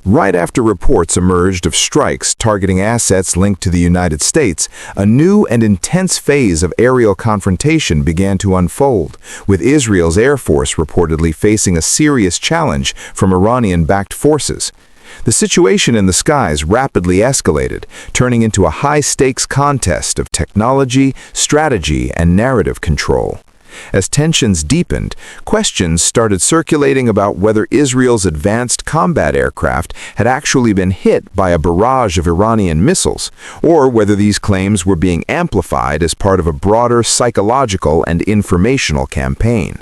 Right after reports emerged of strikes targeting assets linked to the United States, a new and intense phase of aerial confrontation began to unfold, with Israel's Air Force reportedly facing a serious challenge from Iranian-backed forces. The situation in the skies rapidly escalated, turning into a high-stakes contest of technology, strategy, and narrative control. As tensions deepened, questions started circulating about whether Israel's advanced combat aircraft had actually been hit by a barrage of Iranian missiles, or whether these claims were being amplified as part of a broader psychological and informational campaign.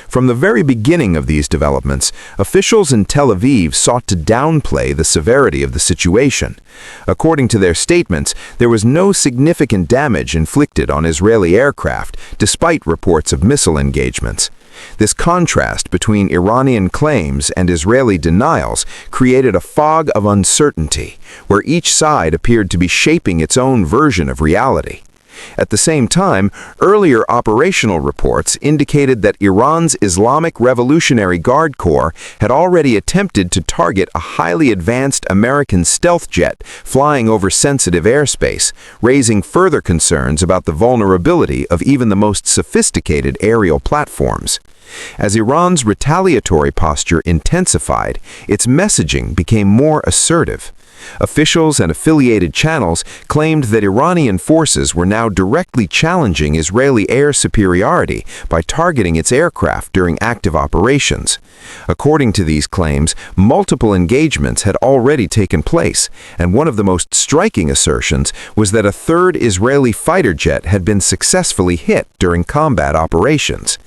From the very beginning of these developments, officials in Tel Aviv sought to downplay the severity of the situation. According to their statements, there was no significant damage inflicted on Israeli aircraft, despite reports of missile engagements. This contrast between Iranian claims and Israeli denials created a fog of uncertainty, where each side appeared to be shaping its own version of reality. At the same time, earlier operational reports indicated that Iran's Islamic Revolutionary Guard Corps had already attempted to target a highly advanced American stealth jet flying over sensitive airspace, raising further concerns about the vulnerability of even the most sophisticated aerial platforms. As Iran's retaliatory posture intensified, its messaging became more assertive. Officials and affiliated channels claimed that Iranian forces were now directly challenging Israeli air superiority by targeting its aircraft during active operations. According to these claims, multiple engagements had already taken place, and one of the most striking assertions was that a third Israeli fighter jet had been successfully hit during combat operations.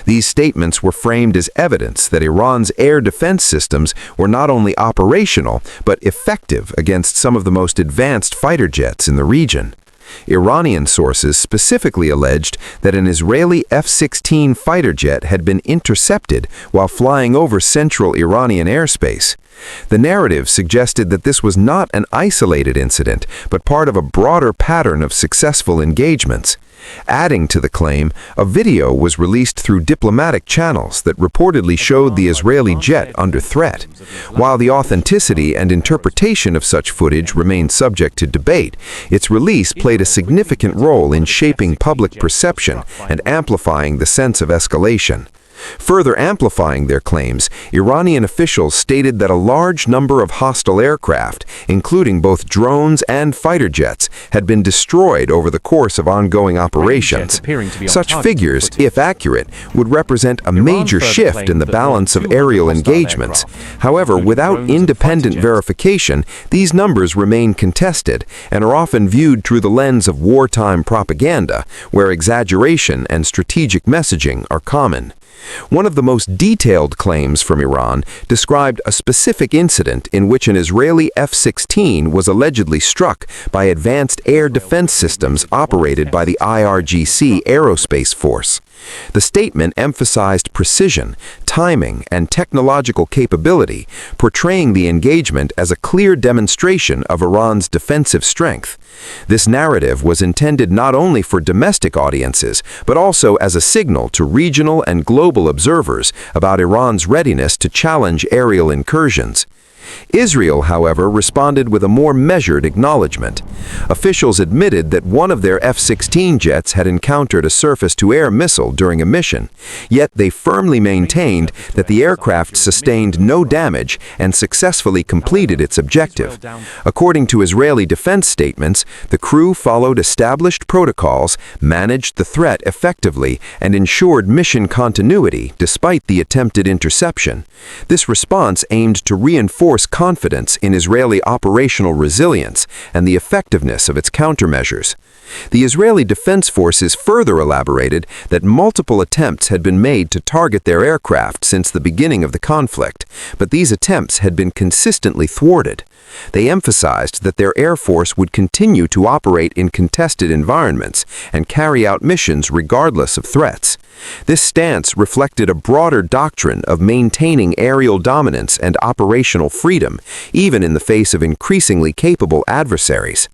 These statements were framed as evidence that Iran's air defense systems were not only operational, but effective against some of the most advanced fighter jets in the region. Iranian sources specifically alleged that an Israeli F-16 fighter jet had been intercepted while flying over central Iranian airspace. The narrative suggested that this was not an isolated incident, but part of a broader pattern of successful engagements. Adding to the claim, a video was released through diplomatic channels that reportedly showed the Israeli jet under threat. While the authenticity and interpretation of such footage remained subject to debate, its release played a significant role in shaping public perception and amplifying the sense of escalation. Further amplifying their claims, Iranian officials stated that a large number of hostile aircraft, including both drones and fighter jets, had been destroyed over the course of ongoing operations. Such figures, if accurate, would represent a major shift in the balance of aerial engagements. However, without independent verification, these numbers remain contested and are often viewed through the lens of wartime propaganda, where exaggeration and strategic messaging are common. One of the most detailed claims from Iran described a specific incident in which an Israeli F-16 was allegedly struck by advanced air defense systems operated by the IRGC aerospace force. The statement emphasized precision, timing, and technological capability, portraying the engagement as a clear demonstration of Iran's defensive strength. This narrative was intended not only for domestic audiences, but also as a signal to regional and global observers about Iran's readiness to challenge aerial incursions. Israel, however, responded with a more measured acknowledgement. Officials admitted that one of their F-16 jets had encountered a surface-to-air missile during a mission, yet they firmly maintained that the aircraft sustained no damage and successfully completed its objective. According to Israeli defense statements, the crew followed established protocols, managed the threat effectively, and ensured mission continuity despite the attempted interception. This response aimed to reinforce confidence in Israeli operational resilience and the effectiveness of its countermeasures. The Israeli Defense Forces further elaborated that multiple attempts had been made to target their aircraft since the beginning of the conflict, but these attempts had been consistently thwarted. They emphasized that their Air Force would continue to operate in contested environments and carry out missions regardless of threats. This stance reflected a broader doctrine of maintaining aerial dominance and operational freedom, even in the face of increasingly capable adversaries.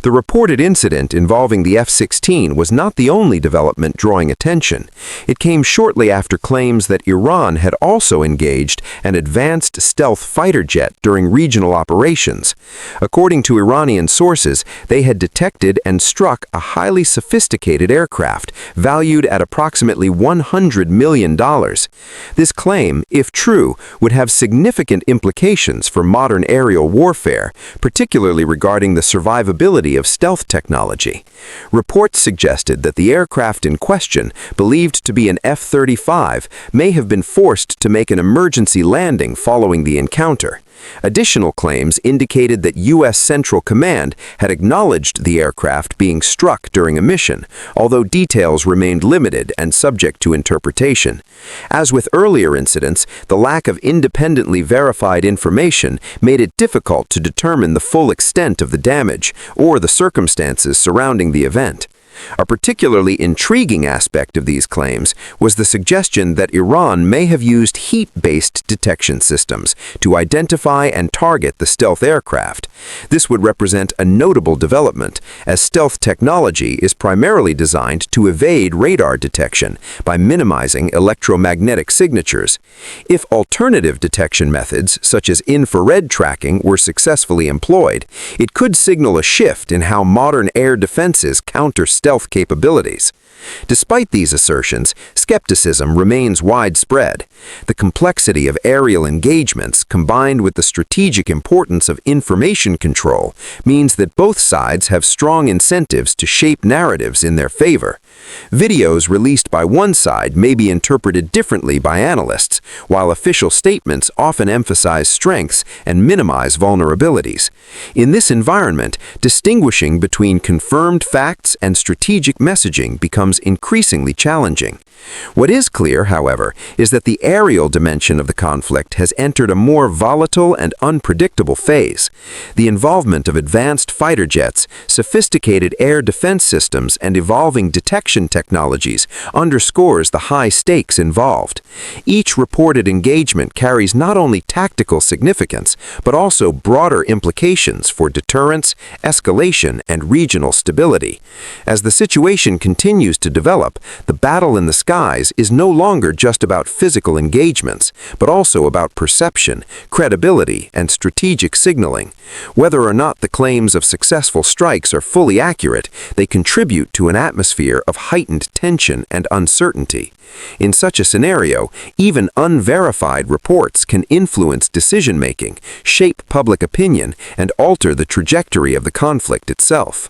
The reported incident involving the F-16 was not the only development drawing attention. It came shortly after claims that Iran had also engaged an advanced stealth fighter jet during regional operations. According to Iranian sources, they had detected and struck a highly sophisticated aircraft, valued at approximately $100 million. This claim, if true, would have significant implications for modern aerial warfare, particularly regarding the survivability of stealth technology. Reports suggested that the aircraft in question, believed to be an F-35, may have been forced to make an emergency landing following the encounter. Additional claims indicated that U.S. Central Command had acknowledged the aircraft being struck during a mission, although details remained limited and subject to interpretation. As with earlier incidents, the lack of independently verified information made it difficult to determine the full extent of the damage or the circumstances surrounding the event. A particularly intriguing aspect of these claims was the suggestion that Iran may have used heat-based detection systems to identify and target the stealth aircraft. This would represent a notable development, as stealth technology is primarily designed to evade radar detection by minimizing electromagnetic signatures. If alternative detection methods, such as infrared tracking, were successfully employed, it could signal a shift in how modern air defenses counter stealth capabilities. Despite these assertions, skepticism remains widespread. The complexity of aerial engagements, combined with the strategic importance of information control, means that both sides have strong incentives to shape narratives in their favor. Videos released by one side may be interpreted differently by analysts, while official statements often emphasize strengths and minimize vulnerabilities. In this environment, distinguishing between confirmed facts and strategic messaging becomes increasingly challenging. What is clear, however, is that the aerial dimension of the conflict has entered a more volatile and unpredictable phase. The involvement of advanced fighter jets, sophisticated air defense systems, and evolving detection technologies underscores the high stakes involved. Each reported engagement carries not only tactical significance, but also broader implications for deterrence, escalation, and regional stability. As the situation continues to develop, the battle in the skies is no longer just about physical engagements, but also about perception, credibility, and strategic signaling. Whether or not the claims of successful strikes are fully accurate, they contribute to an atmosphere of heightened tension and uncertainty. In such a scenario, even unverified reports can influence decision-making, shape public opinion, and alter the trajectory of the conflict itself.